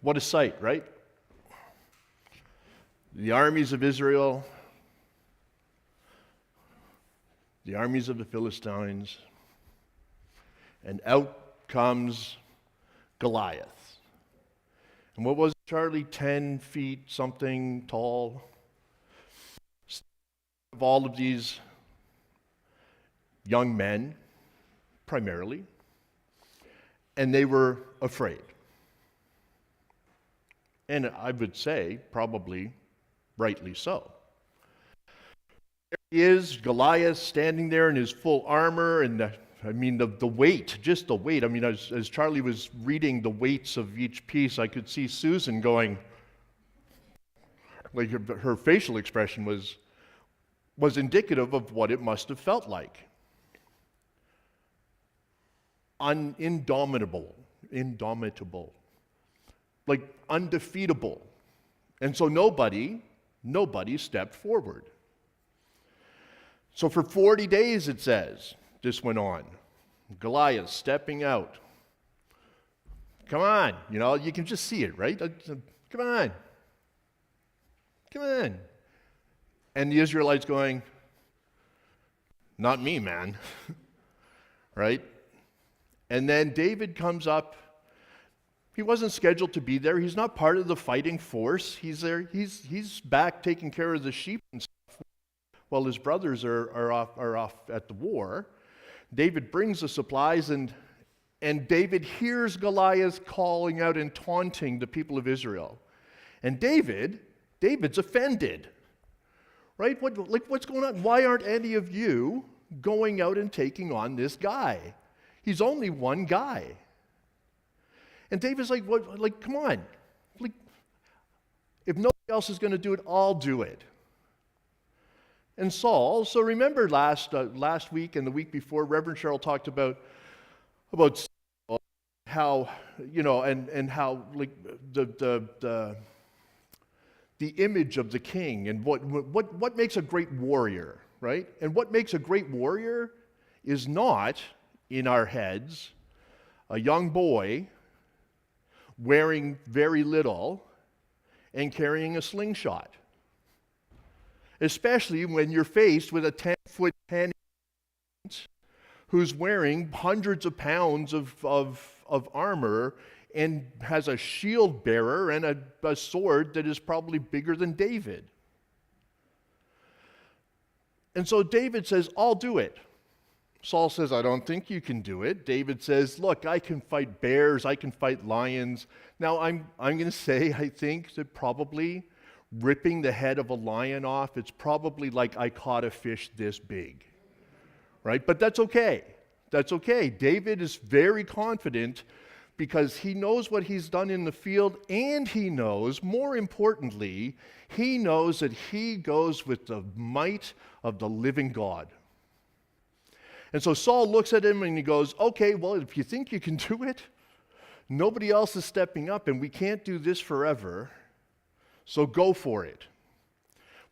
What a sight, right? The armies of Israel, the armies of the Philistines, and out comes Goliath. And what was Charlie? 10 feet something tall. Of all of these young men, primarily, and they were afraid. And I would say, probably rightly so. There he is, Goliath, standing there in his full armor, and the weight, just the weight. As Charlie was reading the weights of each piece, I could see Susan going, like her facial expression was indicative of what it must have felt like. Indomitable, like undefeatable. And so nobody stepped forward. So for 40 days, it says, this went on. Goliath stepping out. Come on, you can just see it, right? Come on. And the Israelites going, not me, man. Right? And then David comes up. He wasn't scheduled to be there. He's not part of the fighting force. He's there. He's back taking care of the sheep and stuff while his brothers are off at the war. David brings the supplies, and David hears Goliath calling out and taunting the people of Israel. And David's offended. Right? What's going on? Why aren't any of you going out and taking on this guy? He's only one guy. And David's like, what? Like, come on. Like, if nobody else is going to do it, I'll do it. And Saul, so remember last week and the week before, Reverend Cheryl talked about how, and how, like, the image of the king and what makes a great warrior, right? And what makes a great warrior is not, in our heads, a young boy wearing very little and carrying a slingshot. Especially when you're faced with a 10-foot 10 who's wearing hundreds of pounds of armor and has a shield bearer and a sword that is probably bigger than David. And so David says, I'll do it. Saul says, I don't think you can do it. David says, look, I can fight bears, I can fight lions. Now, I'm going to say, I think that probably ripping the head of a lion off, it's probably like I caught a fish this big, right? But that's okay. That's okay. David is very confident because he knows what he's done in the field, and he knows, more importantly, he knows that he goes with the might of the living God. And so Saul looks at him and he goes, okay, well, if you think you can do it, nobody else is stepping up, and we can't do this forever, so go for it.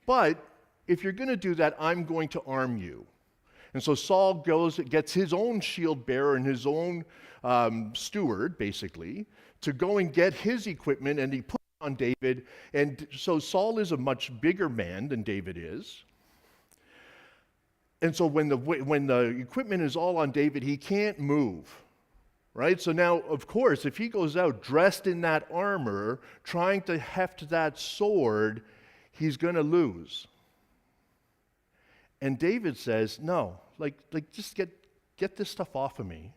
But if you're going to do that, I'm going to arm you. And so Saul gets his own shield bearer and his own steward, basically, to go and get his equipment, and he puts it on David. And so Saul is a much bigger man than David is. And so when the equipment is all on David, he can't move, right? So now, of course, if he goes out dressed in that armor, trying to heft that sword, he's going to lose. And David says, no, like just get this stuff off of me.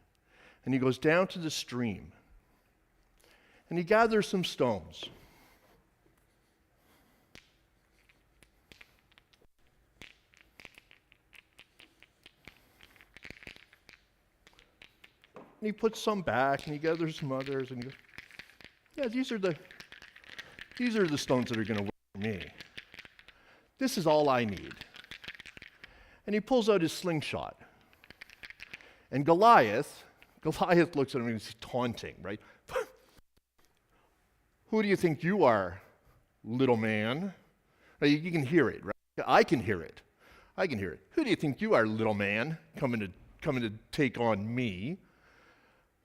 And he goes down to the stream, and he gathers some stones. And he puts some back, and he gathers some others, and he goes, yeah, these are the stones that are going to work for me. This is all I need. And he pulls out his slingshot. And Goliath looks at him and he's taunting, right? Who do you think you are, little man? You can hear it, right? I can hear it. Who do you think you are, little man, coming to take on me?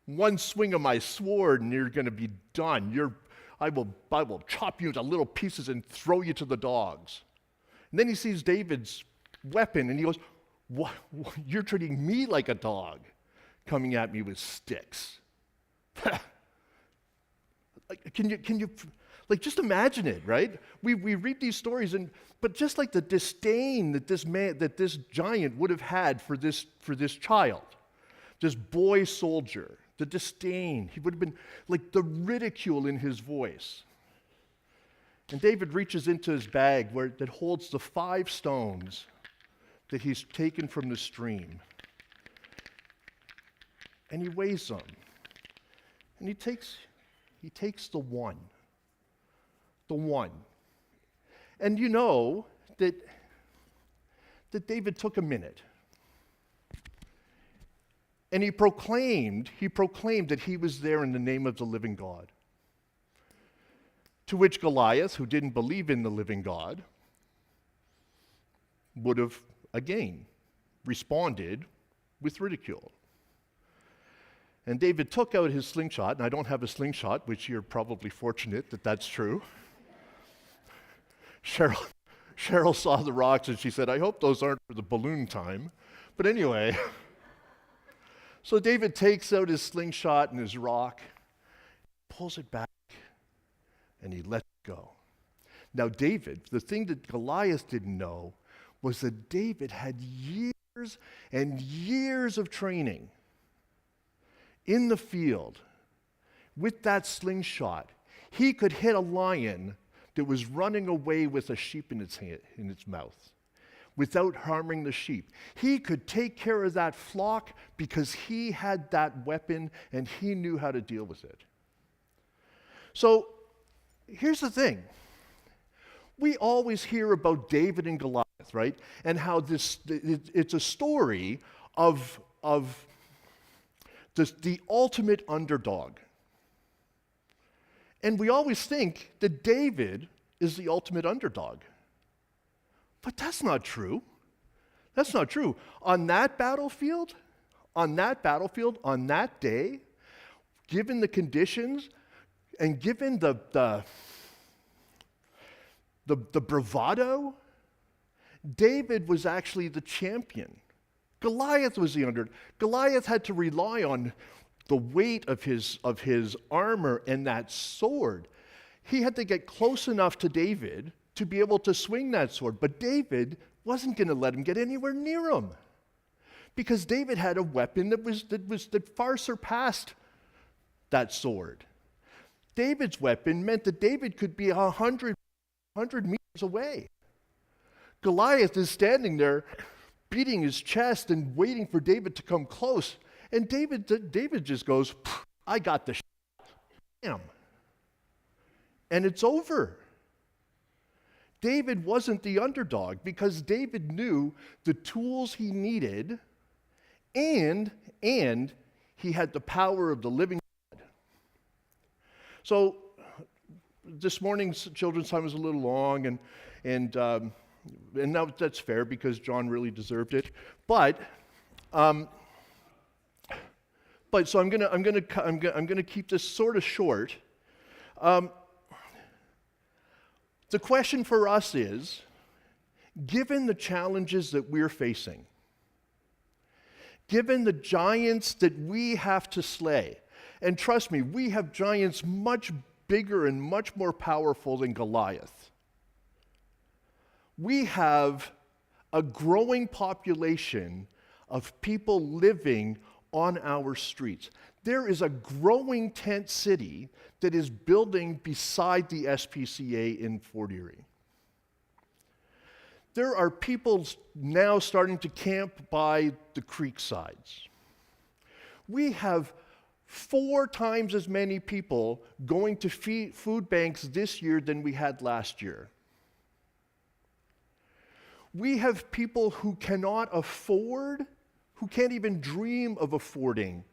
One swing of my sword and you're going to be done. I will chop you into little pieces and throw you to the dogs. And then he sees David's weapon and he goes, what, you're treating me like a dog, coming at me with sticks. Can you just imagine it, right? We read these stories, but just like the disdain that this giant would have had for this child, this boy soldier, the disdain, he would have been like the ridicule in his voice. And David reaches into his bag that holds the 5 stones that he's taken from the stream. And he weighs them. And he takes the one. The one. And you know that David took a minute. And he proclaimed that he was there in the name of the living God. To which Goliath, who didn't believe in the living God, would have, again, responded with ridicule. And David took out his slingshot, and I don't have a slingshot, which you're probably fortunate that that's true. Cheryl saw the rocks, and she said, I hope those aren't for the balloon time. But anyway, so David takes out his slingshot and his rock, pulls it back, and he lets it go. Now David, the thing that Goliath didn't know was that David had years and years of training in the field with that slingshot. He could hit a lion that was running away with a sheep in its mouth without harming the sheep. He could take care of that flock because he had that weapon and he knew how to deal with it. So here's the thing. We always hear about David and Goliath, right? And how it's a story of the ultimate underdog. And we always think that David is the ultimate underdog. But that's not true. That's not true. On that battlefield, on that day, given the conditions and given the bravado, David was actually the champion. Goliath was the underdog. Goliath had to rely on the weight of his armor and that sword. He had to get close enough to David to be able to swing that sword. But David wasn't going to let him get anywhere near him, because David had a weapon that far surpassed that sword. David's weapon meant that David could be 100 meters away. Goliath is standing there beating his chest and waiting for David to come close. And David just goes, I got the sham. And it's over. David wasn't the underdog because David knew the tools he needed, and he had the power of the living God. So this morning's children's time was a little long, and now that's fair because John really deserved it. But so I'm gonna keep this sort of short. The question for us is, given the challenges that we're facing, given the giants that we have to slay, and trust me, we have giants much bigger and much more powerful than Goliath. We have a growing population of people living on our streets. There is a growing tent city that is building beside the SPCA in Fort Erie. There are people now starting to camp by the creek sides. We have 4 times as many people going to food banks this year than we had last year. We have people who cannot afford, who can't even dream of affording,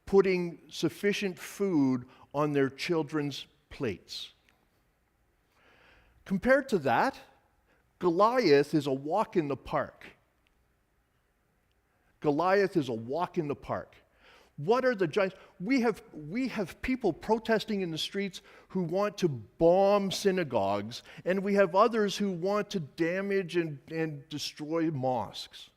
putting sufficient food on their children's plates. Compared to that, Goliath is a walk in the park. Goliath is a walk in the park. What are the giants? We have people protesting in the streets who want to bomb synagogues, and we have others who want to damage and destroy mosques.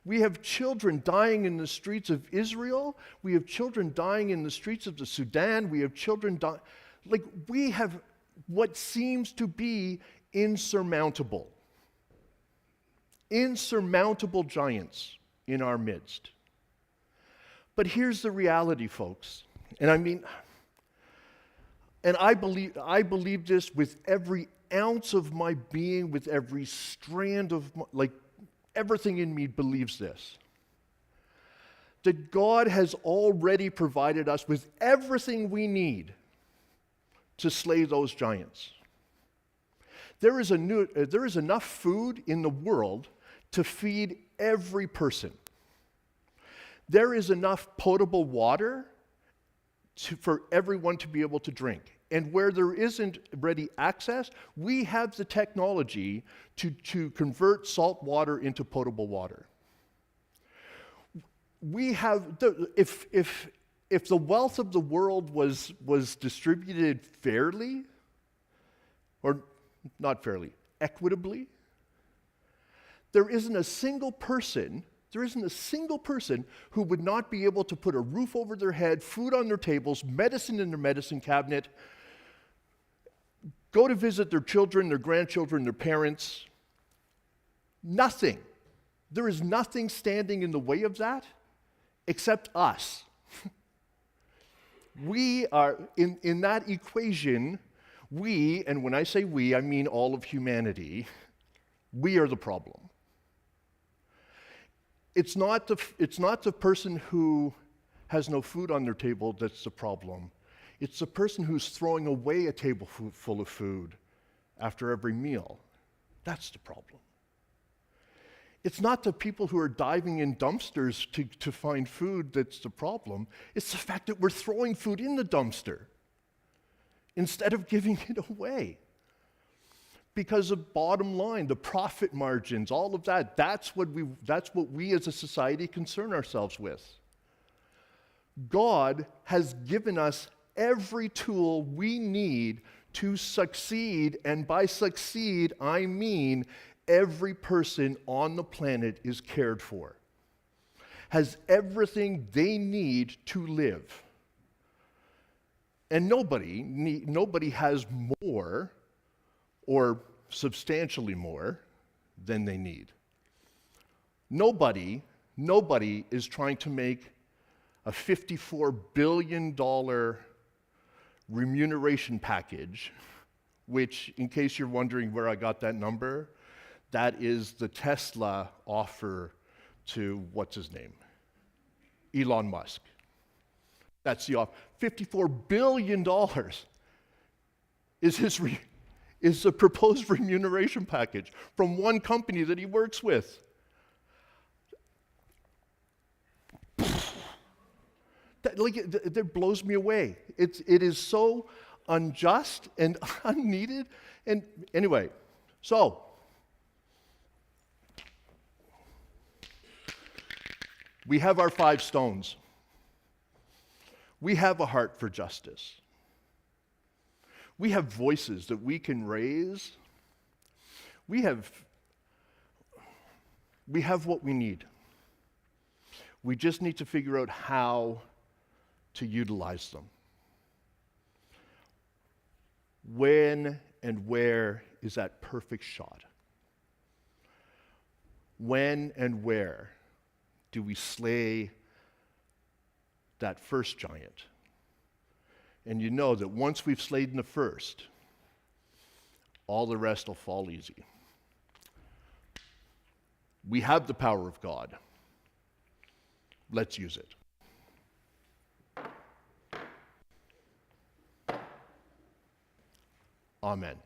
We have children dying in the streets of Israel. We have children dying in the streets of the Sudan. We have children dying. Like, we have what seems to be insurmountable giants in our midst. But here's the reality, folks. And I believe this with every ounce of my being, with every strand of everything in me believes this. That God has already provided us with everything we need to slay those giants. There is enough food in the world to feed every person. There is enough potable water for everyone to be able to drink. And where there isn't ready access, we have the technology to convert salt water into potable water. We have, if the wealth of the world was distributed fairly, or not fairly, equitably, there isn't a single person who would not be able to put a roof over their head, food on their tables, medicine in their medicine cabinet, go to visit their children, their grandchildren, their parents. Nothing. There is nothing standing in the way of that except us. We are, in that equation, and when I say we, I mean all of humanity, we are the problem. It's not the person who has no food on their table that's the problem. It's the person who's throwing away a table full of food after every meal. That's the problem. It's not the people who are diving in dumpsters to find food that's the problem. It's the fact that we're throwing food in the dumpster instead of giving it away. Because the bottom line, the profit margins, all of that, that's what we as a society concern ourselves with. God has given us every tool we need to succeed, and by succeed, I mean every person on the planet is cared for, has everything they need to live. And nobody has more or substantially more than they need. Nobody is trying to make a $54 billion remuneration package, which, in case you're wondering where I got that number, that is the Tesla offer to, what's his name? Elon Musk. That's the offer. $54 billion is the proposed remuneration package from one company that he works with. That blows me away. It is so unjust and unneeded. And anyway, so we have our 5 stones. We have a heart for justice. We have voices that we can raise. We have what we need. We just need to figure out how to utilize them. When and where is that perfect shot? When and where do we slay that first giant? And you know that once we've slain the first, all the rest will fall easy. We have the power of God. Let's use it. Amen.